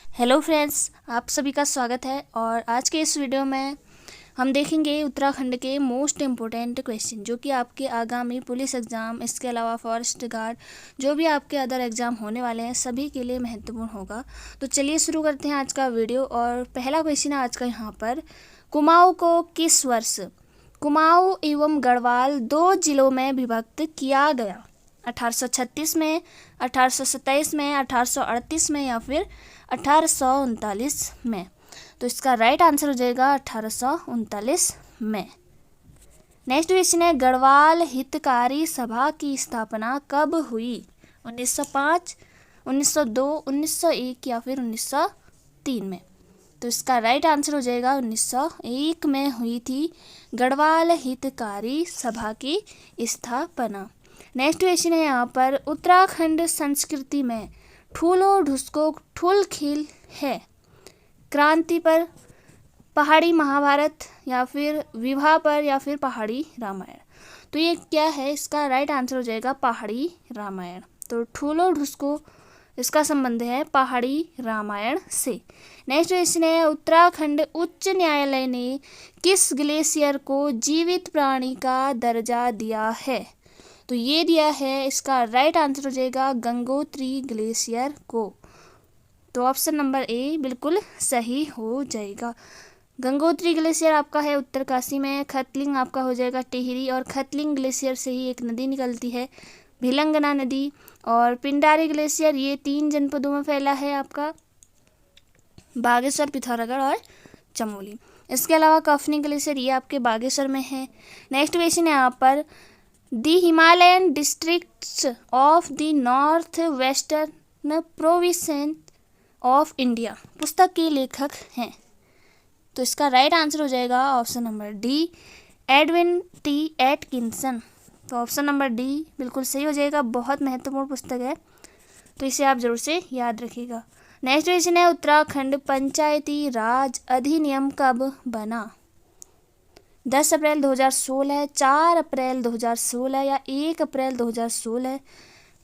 Hello friends, आप सभी का स्वागत है। और आज के इस वीडियो में हम देखेंगे उत्तराखंड के मोस्ट इम्पोर्टेंट क्वेश्चन जो कि आपके आगामी पुलिस एग्ज़ाम, इसके अलावा फॉरेस्ट गार्ड, जो भी आपके अदर एग्ज़ाम होने वाले हैं सभी के लिए महत्वपूर्ण होगा। तो चलिए शुरू करते हैं आज का वीडियो। और पहला क्वेश्चन है आज का यहाँ पर, कुमाऊं को किस वर्ष कुमाऊं एवं गढ़वाल 2 जिलों में विभक्त किया गया? 1836 में, 1827 में, 1838 में या फिर 1839 में? तो इसका राइट आंसर हो जाएगा 1839 में। नेक्स्ट क्वेश्चन है, गढ़वाल हितकारी सभा की स्थापना कब हुई? 1905, 1902, 1901 या फिर 1903 में? तो इसका राइट आंसर हो जाएगा 1901 में हुई थी गढ़वाल हितकारी सभा की स्थापना। नेक्स्ट क्वेश्चन है यहाँ पर, उत्तराखंड संस्कृति में ठूलो ढुसको ठुलखिल है? क्रांति पर, पहाड़ी महाभारत या फिर विवाह पर या फिर पहाड़ी रामायण? तो ये क्या है? इसका राइट आंसर हो जाएगा पहाड़ी रामायण। तो ठूलो ढुसको इसका संबंध है पहाड़ी रामायण से। नेक्स्ट क्वेश्चन है, उत्तराखंड उच्च न्यायालय ने किस ग्लेशियर को जीवित प्राणी का दर्जा दिया है? तो ये दिया है, इसका राइट आंसर हो जाएगा गंगोत्री ग्लेशियर को। तो ऑप्शन नंबर ए बिल्कुल सही हो जाएगा। गंगोत्री ग्लेशियर आपका है उत्तरकाशी में, खतलिंग आपका हो जाएगा टिहरी, और खतलिंग ग्लेशियर से ही एक नदी निकलती है भिलंगना नदी, और पिंडारी ग्लेशियर ये 3 जनपदों में फैला है आपका, बागेश्वर, पिथौरागढ़ और चमोली। इसके अलावा कफनी ग्लेशियर ये आपके बागेश्वर में है। नेक्स्ट क्वेश्चन है यहाँ पर, the Himalayan districts of the north western province of India पुस्तक के लेखक हैं? तो इसका राइट आंसर हो जाएगा option number D, Edwin T Atkinson. तो ऑप्शन नंबर डी बिल्कुल सही हो जाएगा। बहुत महत्वपूर्ण पुस्तक है, तो इसे आप जरूर से याद रखिएगा। नेक्स्ट क्वेश्चन है, उत्तराखंड पंचायती राज अधिनियम कब बना? 10 अप्रैल 2016, 4 अप्रैल 2016 या 1 अप्रैल 2016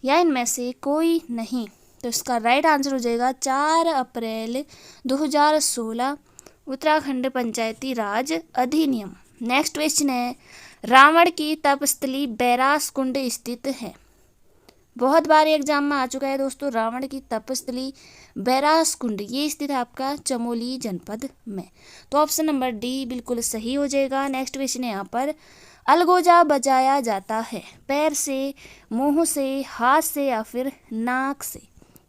या इनमें से कोई नहीं? तो इसका राइट आंसर हो जाएगा 4 अप्रैल 2016 उत्तराखंड पंचायती राज अधिनियम। नेक्स्ट क्वेश्चन है, रावण की तपस्थली बैरास कुंड स्थित है? बहुत बार एग्जाम में आ चुका है दोस्तों, रावण की तपस्थली बैरास कुंड ये स्थित है आपका चमोली जनपद में। तो ऑप्शन नंबर डी बिल्कुल सही हो जाएगा। नेक्स्ट क्वेश्चन है यहाँ पर, अलगोजा बजाया जाता है पैर से, मुंह से, हाथ से या फिर नाक से?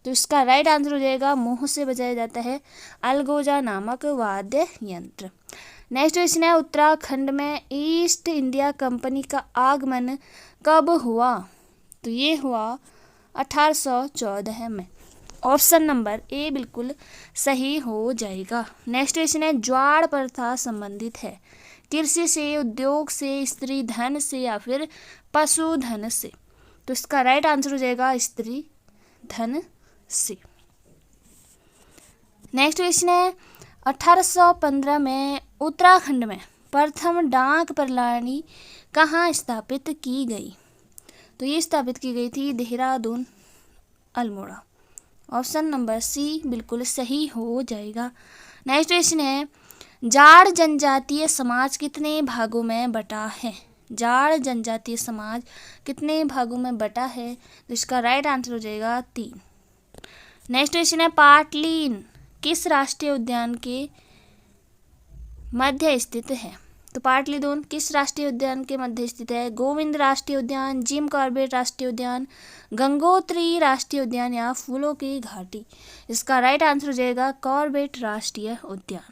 तो इसका राइट आंसर हो जाएगा मुंह से बजाया जाता है अलगोजा नामक वाद्य यंत्र। नेक्स्ट क्वेश्चन है, उत्तराखंड में ईस्ट इंडिया कंपनी का आगमन कब हुआ? तो ये हुआ 1814 में। ऑप्शन नंबर ए बिल्कुल सही हो जाएगा। नेक्स्ट क्वेश्चन है, ज्वार प्रथा संबंधित है कृषि से, उद्योग से, स्त्री धन से या फिर पशुधन से? तो इसका राइट आंसर हो जाएगा स्त्री धन से। नेक्स्ट क्वेश्चन है, 1815 में उत्तराखंड में प्रथम डाक प्रणाली कहाँ स्थापित की गई? तो ये स्थापित की गई थी Dehradun, Almora. Option number C बिल्कुल सही हो जाएगा। नेक्स्ट क्वेश्चन है, जाट जनजातीय समाज कितने भागों में बटा है? जाट जनजातीय समाज कितने भागों में बटा है? तो इसका राइट आंसर हो जाएगा 3। नेक्स्ट क्वेश्चन है, पाटलिन किस राष्ट्रीय उद्यान के मध्य स्थित है? तो पाटलिदोन किस राष्ट्रीय उद्यान के मध्य स्थित है? गोविंद राष्ट्रीय उद्यान, जिम कॉर्बेट राष्ट्रीय उद्यान, गंगोत्री राष्ट्रीय उद्यान या फूलों की घाटी? इसका राइट आंसर हो जाएगा कॉर्बेट राष्ट्रीय उद्यान।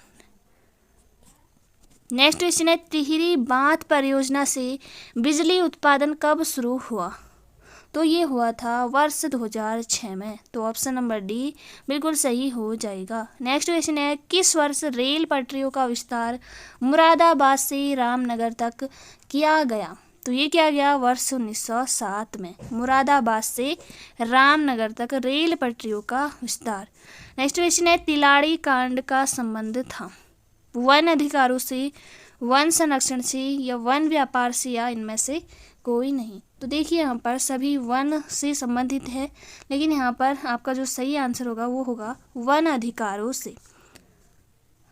नेक्स्ट क्वेश्चन है, टिहरी बांध परियोजना से बिजली उत्पादन कब शुरू हुआ? तो ये हुआ था वर्ष 2006 में। तो ऑप्शन नंबर डी बिल्कुल सही हो जाएगा। नेक्स्ट क्वेश्चन है, किस वर्ष रेल पटरियों का विस्तार मुरादाबाद से रामनगर तक किया गया? तो ये किया गया वर्ष 1907 में, मुरादाबाद से रामनगर तक रेल पटरियों का विस्तार। नेक्स्ट क्वेश्चन है, तिलाड़ी कांड का संबंध था वन अधिकारों से, वन संरक्षण से या वन व्यापार से या इनमें से कोई नहीं? तो देखिए यहाँ पर सभी वन से संबंधित है, लेकिन यहाँ पर आपका जो सही आंसर होगा वो होगा वन अधिकारों से।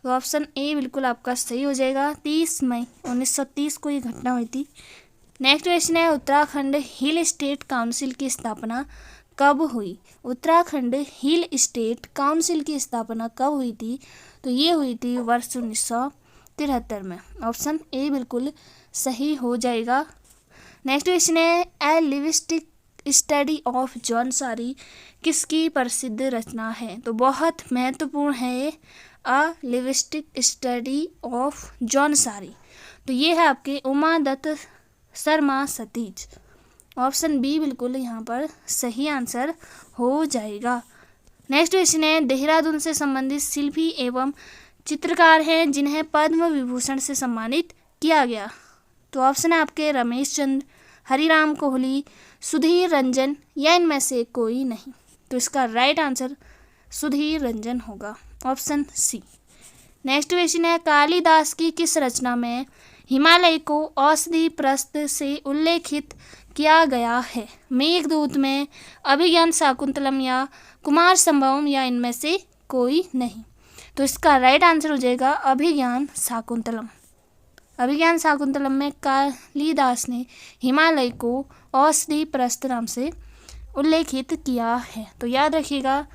तो ऑप्शन ए बिल्कुल आपका सही हो जाएगा। 30 मई 1930 को ये घटना हुई थी। नेक्स्ट क्वेश्चन है, उत्तराखंड हिल स्टेट काउंसिल की स्थापना कब हुई? उत्तराखंड हिल स्टेट काउंसिल की स्थापना कब हुई थी? तो ये हुई थी वर्ष 1973 में। ऑप्शन ए बिल्कुल सही हो जाएगा। नेक्स्ट क्वेश्चन है, ए लिविस्टिक स्टडी ऑफ जॉन सारी किसकी प्रसिद्ध रचना है? तो बहुत महत्वपूर्ण है ये, अ लिविस्टिक स्टडी ऑफ जॉन सारी। तो ये है आपके उमा दत्त शर्मा सतीज। ऑप्शन बी बिल्कुल यहाँ पर सही आंसर हो जाएगा। नेक्स्ट क्वेश्चन है, देहरादून से संबंधित शिल्पी एवं चित्रकार हैं जिन्हें पद्म विभूषण से सम्मानित किया गया। तो ऑप्शन है आपके रमेश चंद्र, हरिराम कोहली, सुधीर रंजन या इनमें से कोई नहीं। तो इसका राइट आंसर सुधीर रंजन होगा, ऑप्शन सी। नेक्स्ट क्वेश्चन है, कालिदास की किस रचना में हिमालय को औषधि प्रस्थ से उल्लेखित किया गया है? मेघदूत में, अभिज्ञान शाकुंतलम या कुमार संभवम या इनमें से कोई नहीं। तो इसका राइट आंसर हो जाएगा अभिज्ञान शाकुंतलम। अभिज्ञान शाकुंतलम में कालिदास ने हिमालय को औषधि प्रस्थ नाम से उल्लेखित किया है, तो याद रखिएगा।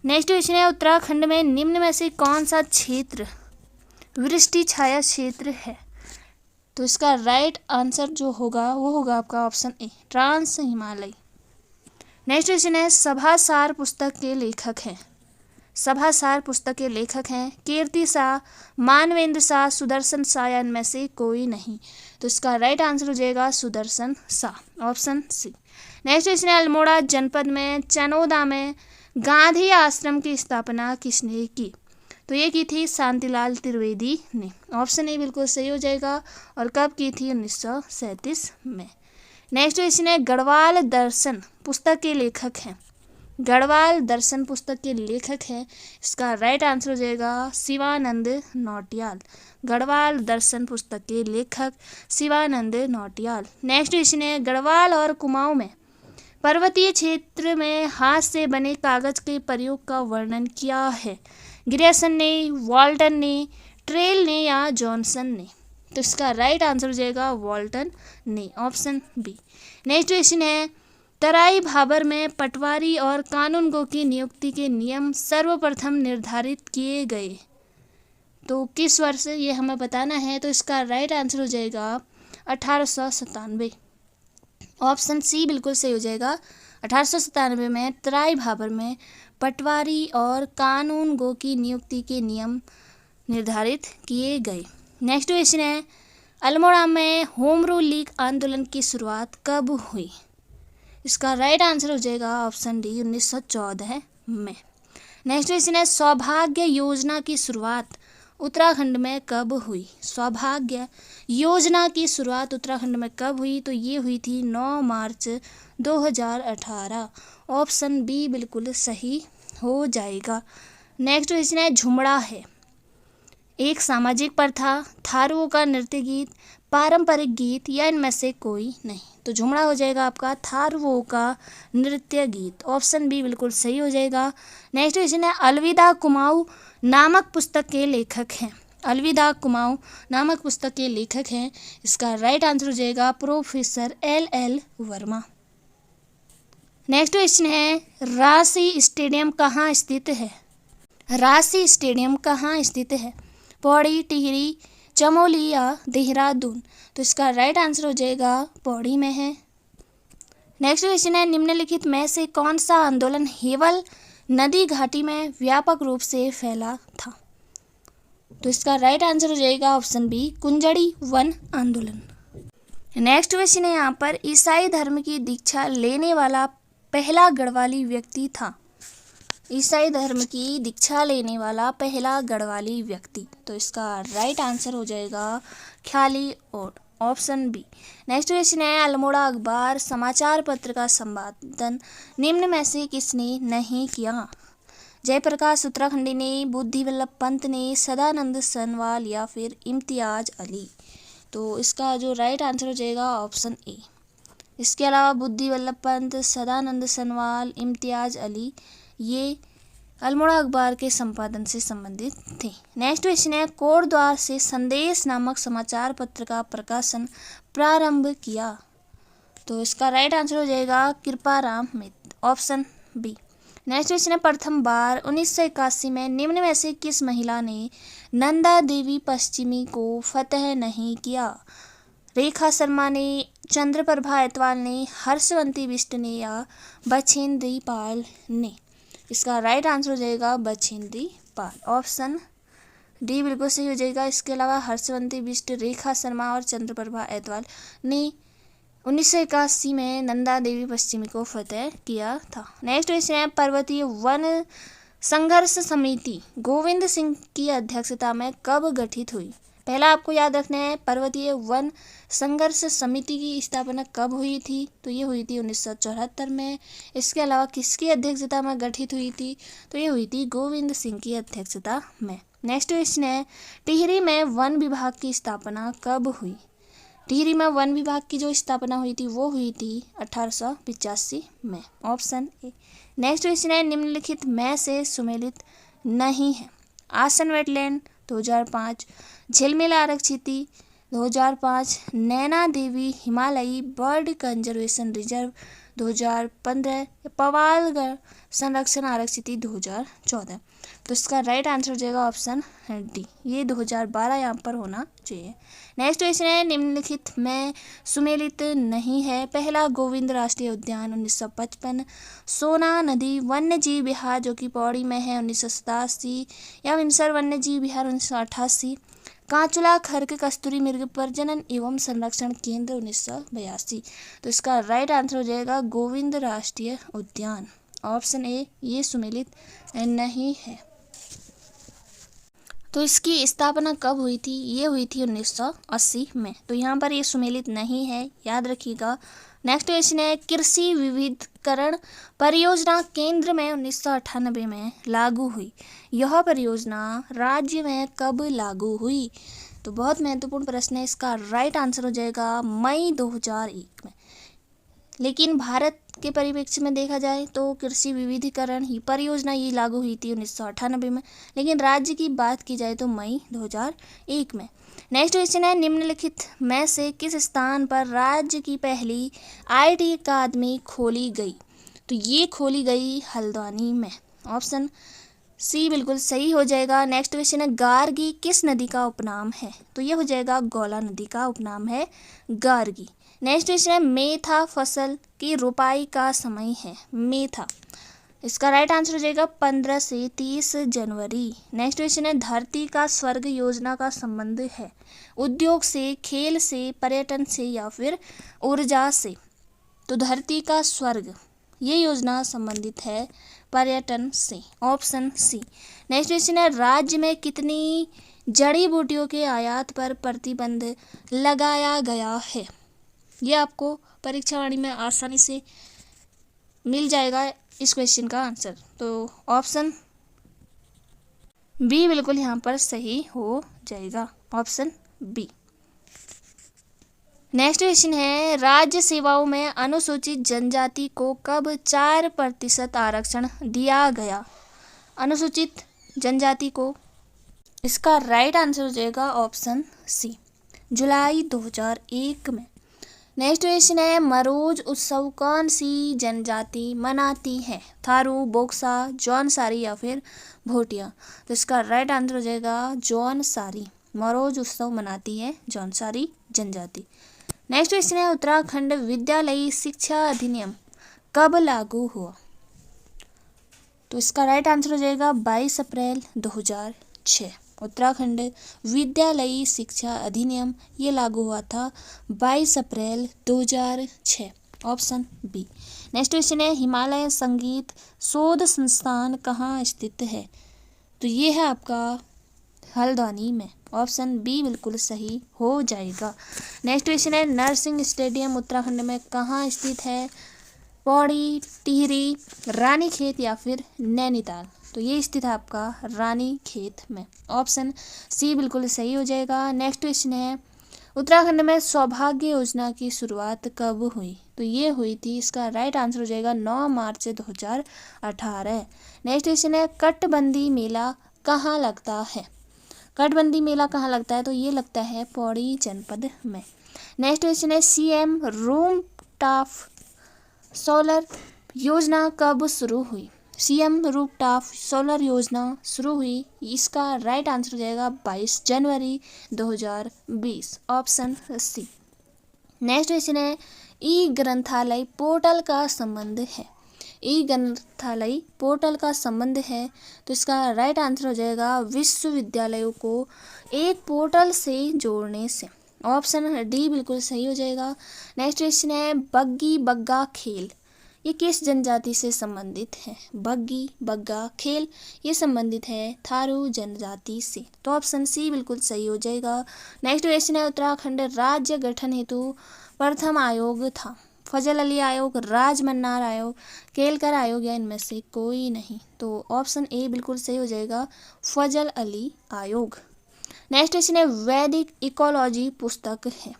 नेक्स्ट क्वेश्चन है, उत्तराखंड में निम्न में से कौन सा क्षेत्र वृष्टि छाया क्षेत्र है? तो इसका राइट आंसर जो होगा वो होगा आपका option A, trans Himalaya. Next question है, सभासार पुस्तक के लेखक हैं। सभासार पुस्तक के लेखक हैं कीर्ति शाह, मानवेंद्र शाह, सुदर्शन शाह या इनमें से कोई नहीं। तो इसका राइट आंसर हो जाएगा Sudarshan Shah, option C. Next question है, अल्मोड़ा जनपद में चनोदा में गांधी आश्रम की स्थापना किसने की? तो ये की थी शांतिलाल त्रिवेदी ने। ऑप्शन ए बिल्कुल सही हो जाएगा। और कब की थी? 1937 में। नेक्स्ट क्वेश्चन है, गढ़वाल दर्शन पुस्तक के लेखक हैं। गढ़वाल दर्शन पुस्तक के लेखक हैं, इसका राइट आंसर हो जाएगा शिवानंद नौटियाल। गढ़वाल दर्शन पुस्तक के लेखक शिवानंद नौटियाल। नेक्स्ट क्वेश्चन है, गढ़वाल और कुमाऊं में पर्वतीय क्षेत्र में हाथ से बने कागज के प्रयोग का वर्णन किया है? ग्रेसन ने, वॉल्टन ने, ट्रेल ने या जॉनसन ने? तो इसका राइट आंसर हो जाएगा वॉल्टन ने, ऑप्शन बी। नेक्स्ट क्वेश्चन है, तराई भाबर में पटवारी और कानूनगो की नियुक्ति के नियम सर्वप्रथम निर्धारित किए गए? तो किस वर्ष ये हमें बताना है। तो इसका राइट आंसर हो जाएगा 1897, ऑप्शन सी बिल्कुल सही हो जाएगा। 1897 में तराई भाबर में पटवारी और कानूनगो की नियुक्ति के नियम निर्धारित किए गए। नेक्स्ट क्वेश्चन है, अल्मोड़ा में होम रूल लीग आंदोलन की शुरुआत कब हुई? इसका राइट आंसर हो जाएगा ऑप्शन डी, 1914 में। नेक्स्ट क्वेश्चन है, सौभाग्य योजना की शुरुआत उत्तराखंड में कब हुई? सौभाग्य योजना की शुरुआत उत्तराखंड में कब हुई? तो ये हुई थी 9 मार्च 2018। ऑप्शन बी बिल्कुल सही हो जाएगा। नेक्स्ट क्वेश्चन है, झुमड़ा है एक सामाजिक प्रथा, थारुओं का नृत्य गीत, पारंपरिक गीत या इनमें से कोई नहीं। तो झुमड़ा हो जाएगा आपका थारुओं का नृत्य गीत, ऑप्शन बी बिल्कुल सही हो जाएगा। नेक्स्ट क्वेश्चन है, अलविदा कुमाऊं नामक पुस्तक के लेखक हैं। अलविदा कुमाऊं नामक पुस्तक के लेखक हैं, इसका राइट आंसर हो जाएगा professor LL Verma. Next question है, रांसी स्टेडियम कहाँ स्थित है? रांसी स्टेडियम कहाँ स्थित है? पौड़ी, टिहरी, चमोली या देहरादून? तो इसका राइट आंसर हो जाएगा पौड़ी में है। नेक्स्ट क्वेश्चन है, निम्नलिखित में से कौन सा आंदोलन हेवल नदी घाटी में व्यापक रूप से फैला था? तो इसका राइट आंसर हो जाएगा ऑप्शन बी, कुंजड़ी वन आंदोलन। नेक्स्ट क्वेश्चन है, यहाँ पर ईसाई धर्म की दीक्षा लेने वाला पहला गढ़वाली व्यक्ति था। ईसाई धर्म की दीक्षा लेने वाला पहला गढ़वाली व्यक्ति, तो इसका राइट आंसर हो जाएगा ख्याली और ऑप्शन बी। नेक्स्ट क्वेश्चन है, अल्मोड़ा अखबार समाचार पत्र का संपादन निम्न में से किसने नहीं किया? जयप्रकाश उत्तराखंडी ने, बुद्धि वल्लभ पंत ने, सदानंद सनवाल या फिर इम्तियाज अली? तो इसका जो राइट आंसर हो जाएगा ऑप्शन ए, इसके अलावा बुद्धि वल्लभ पंत, सदानंद सनवाल, इम्तियाज अली, ये अल्मोड़ा अखबार के संपादन से संबंधित थे। नेक्स्ट क्वेश्चन है, कोटद्वार से संदेश नामक समाचार पत्र का प्रकाशन प्रारंभ किया। तो इसका राइट आंसर हो जाएगा कृपाराम मित्र, ऑप्शन बी। नेक्स्ट क्वेश्चन है, प्रथम बार 1981 में निम्न में से किस महिला ने नंदा देवी पश्चिमी को फतह नहीं किया? रेखा शर्मा ने, चंद्रप्रभा ऐतवाल ने, हर्षवंती बिष्ट ने या बछेंद्री पाल ने? इसका राइट आंसर हो जाएगा बछेंद्री पाल, ऑप्शन डी बिल्कुल सही हो जाएगा। इसके अलावा हर्षवंती बिष्ट, रेखा शर्मा और चंद्रप्रभा ऐतवाल ने 1981 में नंदा देवी पश्चिमी को फतेह किया था। नेक्स्ट क्वेश्चन है, पर्वतीय वन संघर्ष समिति गोविंद सिंह की अध्यक्षता में कब गठित हुई? पहला आपको याद रखना है, पर्वतीय वन संघर्ष समिति की स्थापना कब हुई थी? तो ये हुई थी 1974 में। इसके अलावा किसकी अध्यक्षता में गठित हुई थी? तो ये हुई थी गोविंद सिंह की अध्यक्षता में। नेक्स्ट क्वेश्चन है, टिहरी में वन विभाग की स्थापना कब हुई? टिहरी में वन विभाग की जो स्थापना हुई थी वो हुई थी 1885 में, ऑप्शन ए। नेक्स्ट क्वेश्चन है, निम्नलिखित में से सुमेलित नहीं है। आसन वेटलैंड 2005, झिलमिल आरक्षित 2005, नैना देवी हिमालयी बर्ड कंजर्वेशन रिजर्व 2015, पवालगढ़ संरक्षण आरक्षित 2014। तो इसका राइट आंसर हो जाएगा ऑप्शन डी, ये 2012 यहाँ पर होना चाहिए। नेक्स्ट क्वेश्चन है, निम्नलिखित में सुमेलित नहीं है। पहला, गोविंद राष्ट्रीय उद्यान 1955, सोना नदी वन्य जीव विहार जो कि पौड़ी में है 1987, या विंसर वन्य जीव विहार 1988, कांचुला खर्क कस्तूरी मृग प्रजनन एवं संरक्षण केंद्र 1982। तो इसका राइट आंसर हो जाएगा गोविंद राष्ट्रीय उद्यान, ऑप्शन ए, ये सुमेलित नहीं है। तो इसकी स्थापना कब हुई थी? ये हुई थी 1980 में। तो यहाँ पर ये सुमेलित नहीं है, याद रखिएगा। नेक्स्ट क्वेश्चन है, कृषि विविधीकरण परियोजना केंद्र में 1998 में लागू हुई। यह परियोजना राज्य में कब लागू हुई? तो बहुत महत्वपूर्ण प्रश्न है। इसका राइट आंसर हो जाएगा मई 2001 में। लेकिन भारत के परिप्रेक्ष्य में देखा जाए तो कृषि विविधीकरण ही परियोजना ये लागू हुई थी 1998 में, लेकिन राज्य की बात की जाए तो मई 2001 में। नेक्स्ट क्वेश्चन है, निम्नलिखित में से किस स्थान पर राज्य की पहली IT अकादमी खोली गई? तो ये खोली गई हल्द्वानी में, ऑप्शन सी बिल्कुल सही हो जाएगा। नेक्स्ट क्वेश्चन है, गार्गी किस नदी का उपनाम है? तो ये हो जाएगा गौला नदी का उपनाम है गार्गी। नेक्स्ट क्वेश्चन है, मेथा फसल की रोपाई का समय है? मेथा, इसका राइट आंसर हो जाएगा 15 से 30 जनवरी। नेक्स्ट क्वेश्चन है, धरती का स्वर्ग योजना का संबंध है उद्योग से, खेल से, पर्यटन से या फिर ऊर्जा से? तो धरती का स्वर्ग ये योजना संबंधित है पर्यटन से, ऑप्शन सी। नेक्स्ट क्वेश्चन है, राज्य में कितनी जड़ी बूटियों के आयात पर प्रतिबंध लगाया गया है? ये आपको परीक्षावाणी में आसानी से मिल जाएगा इस क्वेश्चन का आंसर। तो ऑप्शन बी बिल्कुल यहाँ पर सही हो जाएगा, ऑप्शन बी। नेक्स्ट क्वेश्चन है, राज्य सेवाओं में अनुसूचित जनजाति को कब 4% आरक्षण दिया गया? अनुसूचित जनजाति को, इसका राइट आंसर हो जाएगा ऑप्शन सी, जुलाई 2001 में। नेक्स्ट क्वेश्चन है, मरोज उत्सव कौन सी जनजाति मनाती है? थारू, बोक्सा, जौनसारी या फिर भोटिया? तो इसका राइट आंसर हो जाएगा जौनसारी। मरोज उत्सव मनाती है जौनसारी जनजाति। नेक्स्ट क्वेश्चन है, उत्तराखंड विद्यालयी शिक्षा अधिनियम कब लागू हुआ? तो इसका राइट आंसर हो जाएगा 22 अप्रैल 2006। उत्तराखंड विद्यालयी शिक्षा अधिनियम ये लागू हुआ था 22 अप्रैल 2006, ऑप्शन बी। नेक्स्ट क्वेश्चन है, हिमालय संगीत शोध संस्थान कहाँ स्थित है? तो ये है आपका हल्द्वानी में, ऑप्शन बी बिल्कुल सही हो जाएगा। नेक्स्ट क्वेश्चन है, नरसिंह स्टेडियम उत्तराखंड में कहाँ स्थित है? पौड़ी, टिहरी, रानीखेत या फिर नैनीताल? तो ये स्थित है आपका रानीखेत में, ऑप्शन सी बिल्कुल सही हो जाएगा। नेक्स्ट क्वेश्चन है, उत्तराखंड में सौभाग्य योजना की शुरुआत कब हुई? तो ये हुई थी, इसका राइट आंसर हो जाएगा 9 मार्च 2018। नेक्स्ट क्वेश्चन है, कटबंदी मेला कहाँ लगता है? कटबंदी मेला कहाँ लगता है? तो ये लगता है पौड़ी जनपद में। नेक्स्ट क्वेश्चन है, सीएम रूफटॉप सोलर योजना कब शुरू हुई? सीएम रूफटॉप सोलर योजना शुरू हुई, इसका राइट आंसर हो जाएगा 22 जनवरी 2020, ऑप्शन सी। नेक्स्ट क्वेश्चन है, ई ग्रंथालय पोर्टल का संबंध है? ई ग्रंथालय पोर्टल का संबंध है, तो इसका राइट आंसर हो जाएगा विश्वविद्यालयों को एक पोर्टल से जोड़ने से, ऑप्शन डी बिल्कुल सही हो जाएगा। नेक्स्ट क्वेश्चन है, बग्गी बग्गा खेल ये किस जनजाति से संबंधित है? बग्गी बग्गा खेल ये संबंधित है थारू जनजाति से, तो ऑप्शन सी बिल्कुल सही हो जाएगा। नेक्स्ट क्वेश्चन है, उत्तराखंड राज्य गठन हेतु प्रथम आयोग था? फजल अली आयोग, राजमन्नार आयोग, केलकर आयोग या इनमें से कोई नहीं, तो ऑप्शन ए बिल्कुल सही हो जाएगा, फजल अली आयोग। नेक्स्ट क्वेश्चन है, वैदिक इकोलॉजी पुस्तक है?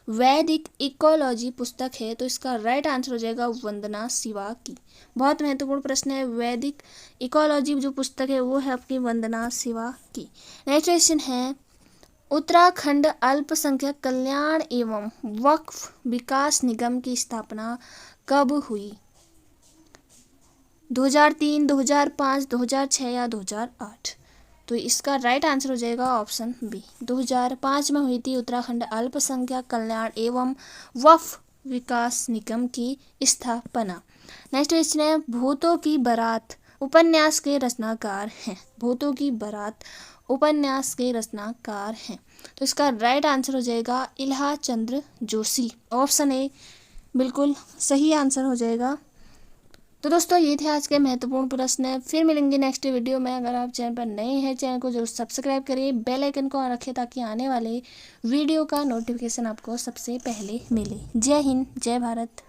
वैदिक इकोलॉजी पुस्तक है, तो इसका राइट आंसर हो जाएगा वंदना शिवा की। बहुत महत्वपूर्ण प्रश्न है, वैदिक इकोलॉजी जो पुस्तक है वो है आपकी वंदना शिवा की। नेक्स्ट क्वेश्चन है, उत्तराखंड अल्पसंख्यक कल्याण एवं वक्फ विकास निगम की स्थापना कब हुई? 2003, 2005, 2006 या 2008? तो इसका राइट आंसर हो जाएगा ऑप्शन बी, 2005 में हुई थी उत्तराखंड अल्पसंख्यक कल्याण एवं वक्फ विकास निगम की स्थापना। नेक्स्ट क्वेश्चन है, भूतों की बारात उपन्यास के रचनाकार हैं? भूतों की बारात उपन्यास के रचनाकार हैं, तो इसका राइट आंसर हो जाएगा इल्हा चंद्र जोशी, ऑप्शन ए बिल्कुल सही आंसर हो जाएगा। तो दोस्तों ये थे आज के महत्वपूर्ण प्रश्न। फिर मिलेंगे नेक्स्ट वीडियो में। अगर आप चैनल पर नए हैं, चैनल को जरूर सब्सक्राइब करिए, बेल आइकन को ऑन रखिए ताकि आने वाले वीडियो का नोटिफिकेशन आपको सबसे पहले मिले। जय हिंद, जय भारत।